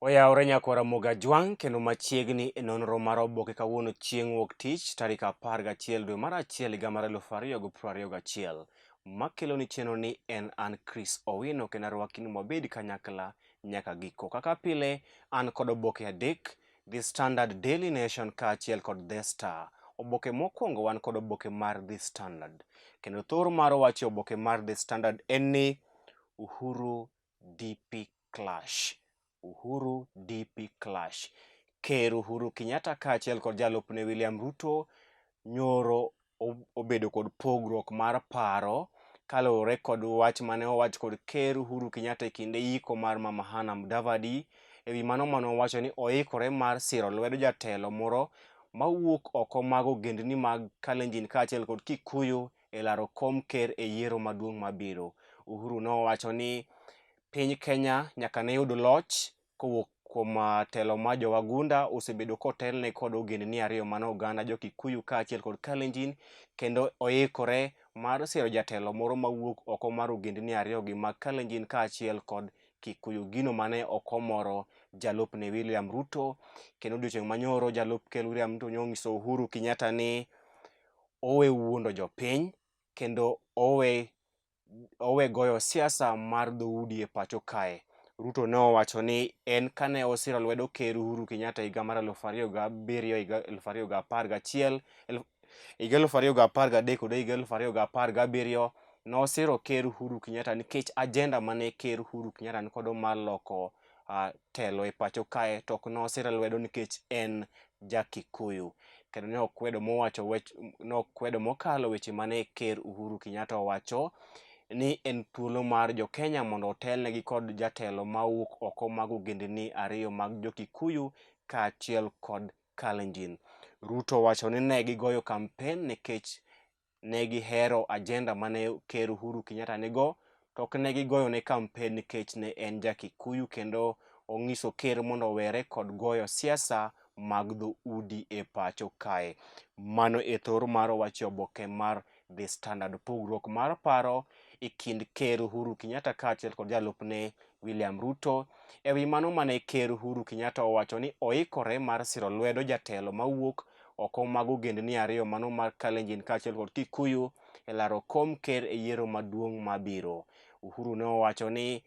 Oyaore nyakora moga jwang' kendo machiegni e nonro mar oboke kawuono chieng' wuok tich tarik 11 dwe mar achiel higa mar 2021. Makelo ni chenro ni en an Chris Owino kendo arwaki ni wabed kanyakla nyaka giko. Kaka pile an kod oboke adek, The Standard, Daily Nation kaachiel kod The Star. Oboke mokwongo wan kod oboke mar The Standard. Kendo thor mar wach oboke mar The Standard en ni Uhuru DP Clash. Uhuru DP Clash. Ker Uhuru Kenyatta kaachiel kod jalupne William Ruto nyoro obedo kod pogruok mar paro kaluwore kod wach mane owach kod ker Uhuru Kenyatta e kinde yiko mar Mama Hana Mudavadi. Ewi mano owacho ni oikore mar siro lwedo jatelo moro mawuok oko mag ogendni mag Kalenjin kaachiel kod Kikuyu e laro kom ker e yiero maduong' mabiro. Uhuru nowacho ni piny Kenya nyaka ne yud loch kowuok kuom telo ma jowagunda osebedo kotelne kod ogendni ariyo mano oganda jo Kikuyu kaachiel kod Kalenjin, kendo oikore mar siro jatelo moro mawuok oko mar ogendni ariyo gi mag Kalenjin kaachiel kod Kikuyu. Gino mane okomoro jalupne William Ruto, kendo odiochieng' manyoro jalup ker William Ruto nonyiso Uhuru Kenyatta ni owe wuondo jopiny kendo owe goyo siasa mar dhoudi e pacho kae. Ruto ne owacho ni en kane osiro lwedo ker Uhuru Kenyatta higa mar 2007, higa 2011, higa 2013 kod higa 2017 nosiro ker Uhuru Kenyatta nikech ajenda mane ker Uhuru Kenyatta ni kodo mar loko telo e pacho kae, to ok nosiro lwedo nikech en ja Kikuyu. Kendo ne okwedo mokalo weche mane ker Uhuru Kenyatta owacho ni en thuolo mar jo Kenya mondo otelnegi kod jatelo mawuok oko mag ogendni ariyo mag jo Kikuyu kaachiel kod Kalenjin. Ruto owacho ni ne gigoyo kampen nikech ne gihero ajenda mane ker Uhuru Kenyatta nigo, to ok ne gigoyo ne kampen nikech ne en ja Kikuyu, kendo onyiso ker mondo owere kod goyo siasa mag dhoudi e pacho kae. Mano e thor mar wach oboke mar The Standard. Pogruok mar paro e kind ker Uhuru Kenyatta kaachiel kod jalupne William Ruto. Ewi mano mane ker Uhuru Kenyatta owacho ni oikore mar siro lwedo jatelo mawuok oko mag ogendni ariyo mano mar Kalenjin kaachiel kod Kikuyu e laro kom ker e yiero maduong' mabiro. Uhuru ne owacho ni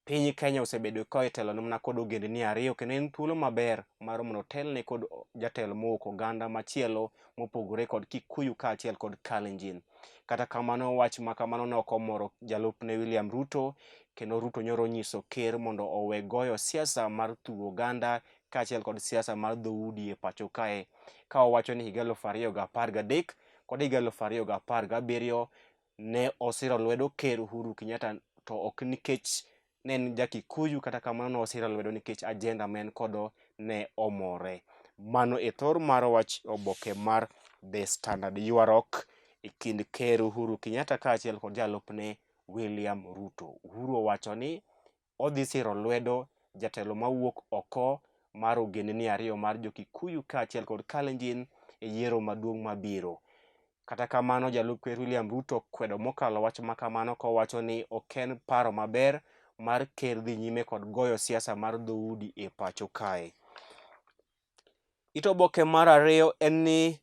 piny Kenya osebedo ka itelo mana kod ogendni ariyo, kendo en thuolo maber mar mondo otelne kod jatelo mowuok oganda machielo mopogore kod Kikuyu kaachiel kod Kalenjin. Kata kamano wach makamano ne ok omoro jalupne William Ruto, kendo Ruto nyoro nyiso ker mondo owe goyo siasa mar thugo oganda kaachiel kod siasa mar dhoudi e pacho kae, ka owacho ni higa 2013 kod higa 2017 ne osiro lwedo ker Uhuru Kenyatta, to ok nikech ne en ja Kikuyu, kata kamano ne osiro lwedo nikech ajenda ma en kodo ne omore. Mano e thor mar wach oboke mar The Standard. Ywaruok e kind ker Uhuru Kenyatta kaachiel kod jalupne William Ruto. Uhuru owacho ni odhi siro lwedo jatelo mawuok oko mar ogendni ariyo mar jo Kikuyu kaachiel kod Kalenjin e yiero maduong' mabiro. Kata kamano jalup ker William Ruto kwedo mokalo wach makamano kowacho ni ok en paro maber mar ker dhi nyime kod goyo siasa mar dhoudi e pacho kae. Oboke mar ariyo en ni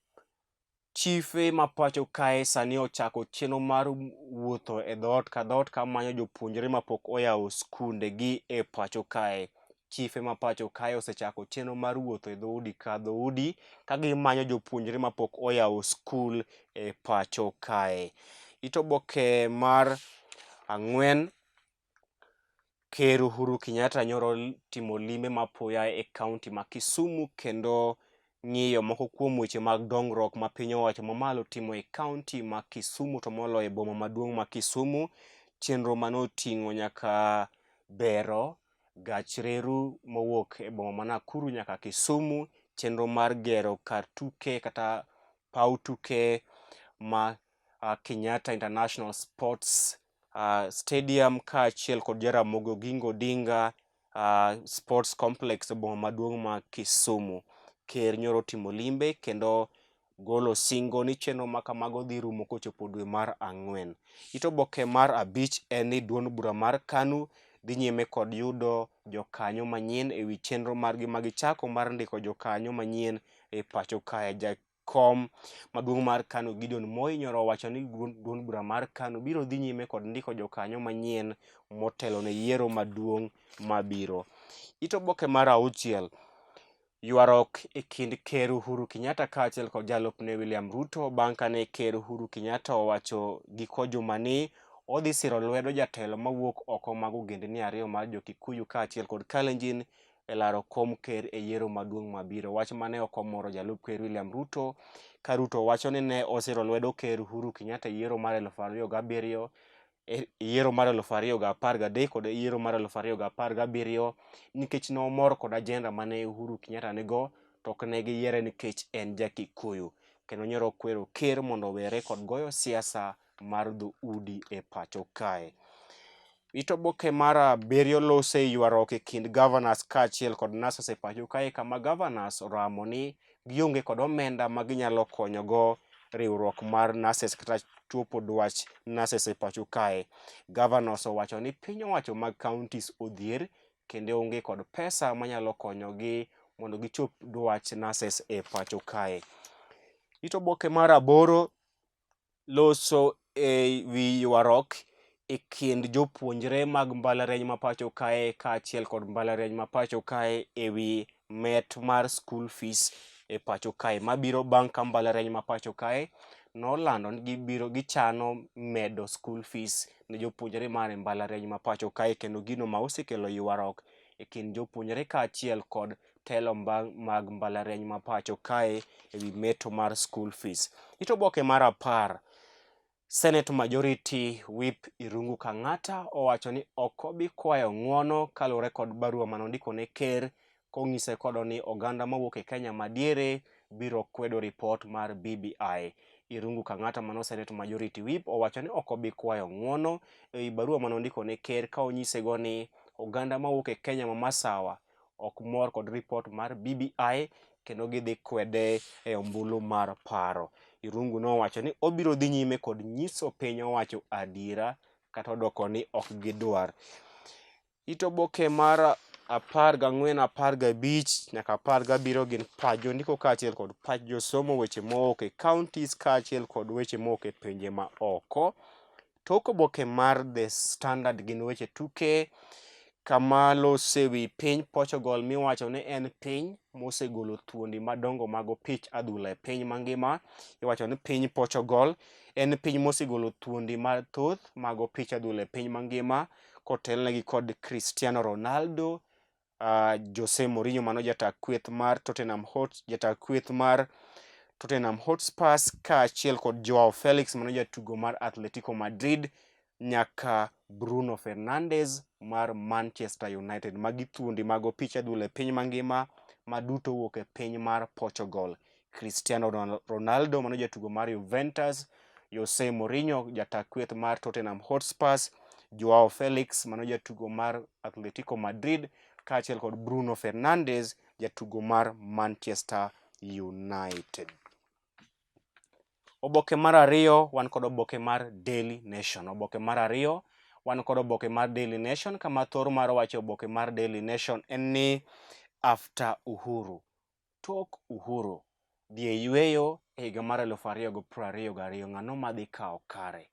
chife ma pacho kae sani ochako chenro mar wuotho e dhoot ka dhoot ka manyo jopuonjre mapok oyawo skunde gi e pacho kae. Chife ma pacho kae osechako chenro mar wuotho e dhoudi ka dhoudi ka gimanyo jopuonjre mapok oyawo skul e pacho kae. Oboke mar ang'wen, ker Uhuru Kenyatta nyoro timo limbe mapoya e kaunti ma Kisumu kendo ng'iyo moko kuom weche mag dongruok ma piny owacho mamalo timo e kaunti ma Kisumu, to moloyo e boma maduong' ma Kisumu. Chenro manoting'o nyaka bero gach reru mowuok e boma ma Nakuru nyaka Kisumu, chenro mar gero kar tuke kata paw tuke ma Kenyatta International Sports Stadium kaachiel kod Jaramogi Oginga Odinga Sports Complex e boma maduong' ma Kisumu. Ker nyoro timo limbe kendo golo singo ni chenro ma kamago dhi rumo kochopo dwe mar ang'wen. Oboke mar abich en ni duond bura mar KANU dhi nyime kod yudo jokanyo manyien e wi chenro margi magichako mar ndiko jokanyo manyien e pacho kae. Jakom maduong' mar KANU Gideon Moi nyoro owacho ni duond bura mar KANU biro dhi nyime kod ndiko jokanyo manyien motelo ne yiero maduong' mabiro. Oboke mar 6. Ywaruok e kind Ker Uhuru Kenyatta kaachiel kod jalupne William Ruto bang' kane Ker Uhuru Kenyatta owacho giko juma ni odhi siro lwedo jatelo mawuok oko mag ogendni ariyo mar Jo-Kikuyu kaachiel kod Kalenjin e laro kom ker e yiero maduong' mabiro. Wach mane ok omoro jalup ker William Ruto, ka Ruto wacho ni ne osiro lwedo Ker Uhuru Kenyatta e yiero mar 2007, yiero mar 2013 kod yiero mar 2017 nikech ne omor kod ajenda mane Uhuru Kenyatta nigo, to ok ne giyiere nikech en Ja-Kikuyu. Kendo nyoro kwero ker mondo owere kod goyo siasa mar dhoudi e pacho kae. Oboke mar 7 lose ywaruok e kind governors kaachiel kod nurses e pacho kae, kama governors oramo ni gionge kod omenda ma ginyalo konyogo riwruok mar nurses kata chopo dwach nurses e pacho kae. Governors owacho ni piny owacho mag counties odhier kendo onge kod pesa manyalo konyogi mondo gichop dwach nurses e pacho kae. Oboke mar 8 loso e wi ywaruok e kind jopuonjre mag mbalariany ma pacho kae kaachiel kod mbalariany ma pacho kae e wi met mar school fees e pacho kae, mabiro bang' ka mbalariany ma pacho kae nolando ni gichano medo school fees ne jopuonjre mar mbalariany ma pacho kae, kendo gino ma osekelo ywaruok e kind jopuonjre kaachiel kod telo mag mbalariany ma pacho kae e wi meto mar school fees. Oboke mar 10. Senate Majority Whip Irungu Kang'ata owacho ni ok obi kwayo ng'uono kaluwore kod barua manondiko ne ker kong'ise kodo ni oganda mawuok e Kenya madiere biro kwedo ripot mar BBI. Irungu Kang'ata mano Senate Majority Whip owacho ni ok obi kwayo ng'uono e wi barua manondiko ne ker ka onyisego ni oganda mawuok e Kenya ma masawa ok mor kod ripot mar BBI kendo gidhi kwede e ombulu mar paro. Irungu nowacho ni obiro dhi nyime kod nyiso piny owacho adiera kata odoko ni ok gidwar. Oboke mar 14, 15 nyaka 17 gin pach jondiko kaachiel kod pach josomo, weche mowuok e counties kaachiel kod weche mowuok e pinje ma oko. Tok oboke mar The Standard gin weche tuke, kama lose wi piny Portugal miwacho ni en piny mosegolo thuondi madongo mag opich adhula e piny mangima. Iwacho ni piny Portugal en piny mosegolo thuondi mathoth mag opich adhula e piny mangima kotelnegi kod Cristiano Ronaldo, Jose Mourinho mano jataa kweth mar Tottenham Hotspurs kaachiel kod Joao Felix mano jatugo mar Atletico Madrid nyaka Bruno Fernandes mar Manchester United. Magi thuondi mag opich adhula e piny mangima maduto wuok e piny mar Portugal. Cristiano Ronaldo mano jatugo mar Juventus, Jose Mourinho jataa kweth mar Tottenham Hotspurs, Joao Felix mano jatugo mar Atletico Madrid kaachiel kod Bruno Fernandes jatugo mar Manchester United. Oboke mar 2 wan kod oboke mar Daily Nation. Oboke mar 2 wan kod oboke mar Daily Nation, kama thor mar wacho oboke mar Daily Nation en ni after Uhuru, tok Uhuru dhi e yweyo e higa mar 2022, ng'ano madhi kawo kare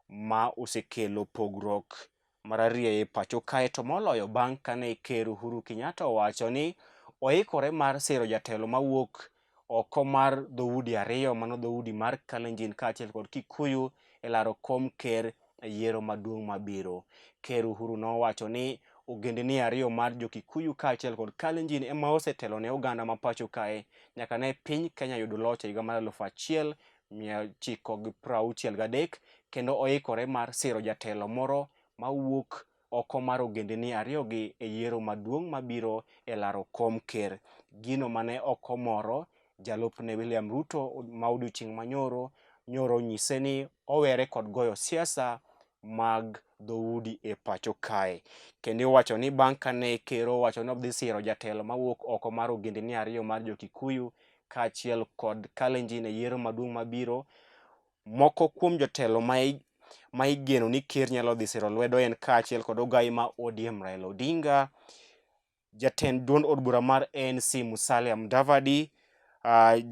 ma osekelo pogruok mararieya e pacho kae, to moloyo bang' kane Ker Uhuru Kenyatta owacho ni oikore mar siro jatelo mawuok oko mar dhoudi ariyo, mano dhoudi mar Kalenjin kaachiel kod Kikuyu e laro kom ker e yiero maduong' mabiro. Ker Uhuru nowacho ni ogendni ariyo mar Jo-Kikuyu kaachiel kod Kalenjin ema osetelo ne oganda ma pacho kae nyaka ne piny Kenya yudo loch e higa mar 1963, kendo oikore mar siro jatelo moro mawuok oko mar ogendni ariyogi e yiero maduong' mabiro e laro kom ker. Gino mane ok omoro jalupne William Ruto ma odiochieng' manyoro onyise ni owere kod goyo siasa mag dhoudi e pacho kae, kendo iwacho ni bang' kane ker owacho ni odhi siro jatelo mawuok oko mar ogendni ariyo mar Jo-Kikuyu kaachiel kod Kalenjin e yiero maduong' mabiro, moko kuom jotelo ma igeno ni ker nyalo dhi siro lwedo en kaachiel kod ogai ma ODM Raila Odinga, jatend duond od bura mar ANC Musalia Mudavadi,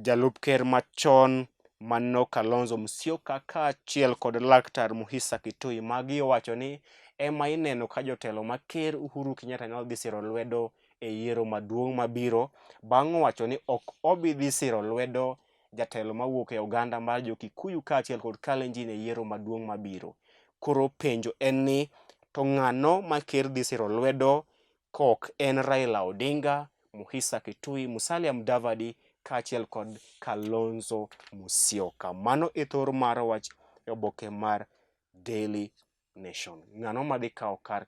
jalup ker machon Mano Kalonzo Musyoka kaachiel kod laktar Muhisa Kitui. Magi owacho ni ema ineno ka jotelo ma ker Uhuru Kenyatta nyalo dhi siro lwedo e yiero maduong' mabiro, bang' owacho ni ok obi dhi siro lwedo jatelo mawuok e oganda mar Jo-Kikuyu kaachiel kod Kalenjin e yiero maduong' mabiro. Koro penjo en ni to ng'ano ma ker dhi siro lwedo kok en Raila Odinga, Muhisa Kitui, Musalia Mudavadi kaachiel kod Kalonzo Musyoka. Mano e thor mar wach e oboke mar Daily Nation. Ng'ano ma dhi kawo kar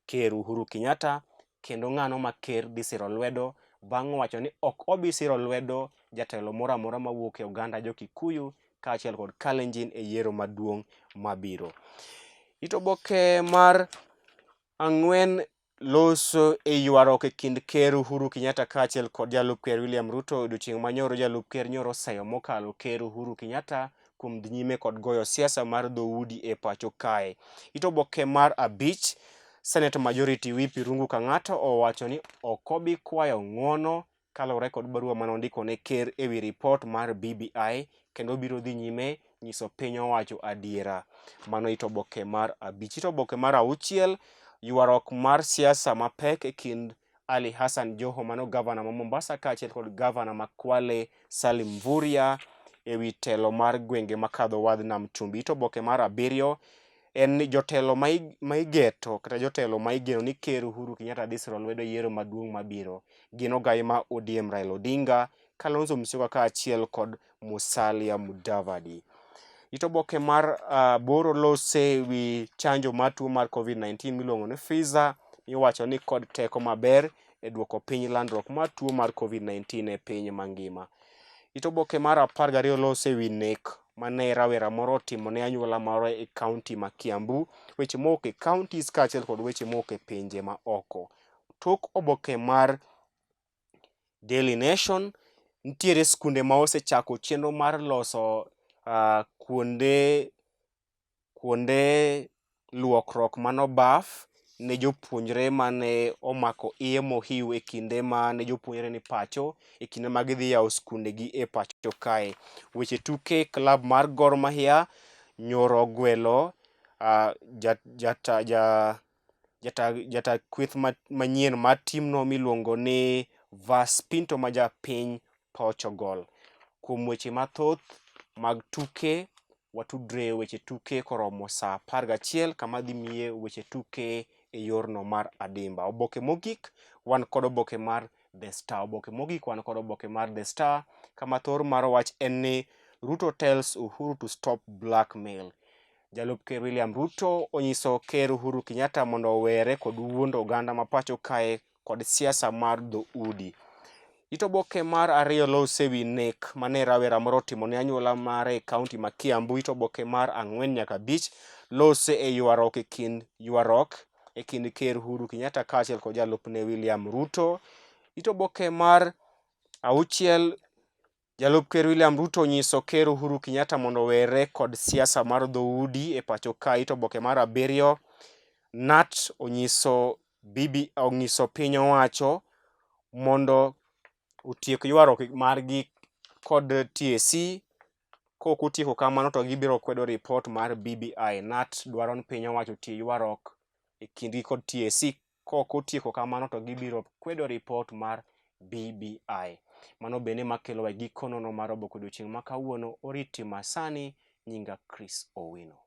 ker Uhuru Kenyatta kendo ng'ano ma ker dhi siro lwedo bang' wacho ni ok obi siro lwedo jatelo moro amora mawuok e oganda Jo-Kikuyu kaachiel kod Kalenjin e yiero maduong' mabiro. Ito oboke mar 4 loso e ywaruok e kind ker Uhuru Kenyatta kaachiel kod jalup ker William Ruto. Odiochieng' manyoro jalup ker nyoro sayo mokalo ker Uhuru Kenyatta kuom dhi nyime kod goyo siasa mar dhoudi e pacho kae. Ito oboke mar 5 Senate Majority Whip Irungu Kang'ato owacho ni ok obi kwayo ng'uono kaluwore kod barua mane ondiko ne ker ewi ripot mar BBI kendo biro dhi nyime nyiso piny owacho adiera. Mano ito oboke mar 5. Ito oboke mar 6 ywaruok mar siasa mapek e kind Ali Hassan Joho mano gavana ma Mombasa kaachiel kod gavana ma Kwale Salim Mvurya ewi telo mar gwenge makadho wadh Nam Chumbi. Ito oboke mar 7 en ni jotelo ma igeto kata jotelo ma igeno ni ker Uhuru Kenyatta dhi siro lwedo yiero maduong' mabiro gin ogai ma ODM Raila Odinga, Kalonzo Musyoka kaachiel kod Musalia Mudavadi. Ito oboke mar 8 lose wi chanjo mar tuo mar COVID-19 miluongo ni Pfizer, iwacho ni kod teko maber e duoko piny landruok mar tuo mar COVID-19 e piny mangima. Ito oboke mar 12 lose wi nek mane rawera moro otimo ne anyuola moro e kaunti ma Kiambu, weche mowuok e counties kaachiel kod weche mowuok e pinje ma oko. Tok oboke mar Daily Nation, nitiere skunde ma osechako chenro mar loso kuonde luokruok mano baf ne jopuonjre mane omako iye mohiu e kinde mane jopuonjre ni pacho e kinde ma gidhi yawo skundegi e pacho kae. Weche tuke, klab mar Gor Mahia nyoro ogwelo jata kweth manyien mar timno miluongo ni Vas Pinto ma japiny Portugal. Kuom weche mathoth mag tuke watudre weche tuke koromo saa 11 kama dhi miye weche tuke e yorno mar adimba. Oboke mogik wan kod oboke mar The Star. Oboke mogik wan kod oboke mar The Star kama thor mar wach en ni Ruto tells Uhuru to stop blackmail. Jalup ker William Ruto onyiso ker Uhuru Kenyatta mondo owere kod wuondo oganda ma pacho kae kod siasa mar dhoudi. Ito oboke mar 2 lose wi nek mane rawera moro otimo ne anyuola mare e kaunti ma Kiambu. Ito oboke mar 4 nyaka 5 lose e ywaruok e kind ker Uhuru Kenyatta kaachiel kod jalupne William Ruto. Ito oboke mar 6 jalup ker William Ruto onyiso ker Uhuru Kenyatta mondo owere kod siasa mar dhoudi e pacho kae. Ito oboke mar 7 Nat onyiso piny owacho mondo otiek ywaruok margi kod TSC. Kok otieko kamano to gibiro kwedo ripot mar BBI. Nat dwaro ni piny owacho otie ywaruok e kindgi kod TSC. Kok otieko kamano to gibiro kwedo ripot mar BBI. Mano bende makelo giko nono mar oboke odiochieng' ma kawuono. Oriti masani, nyinga Chris Owino.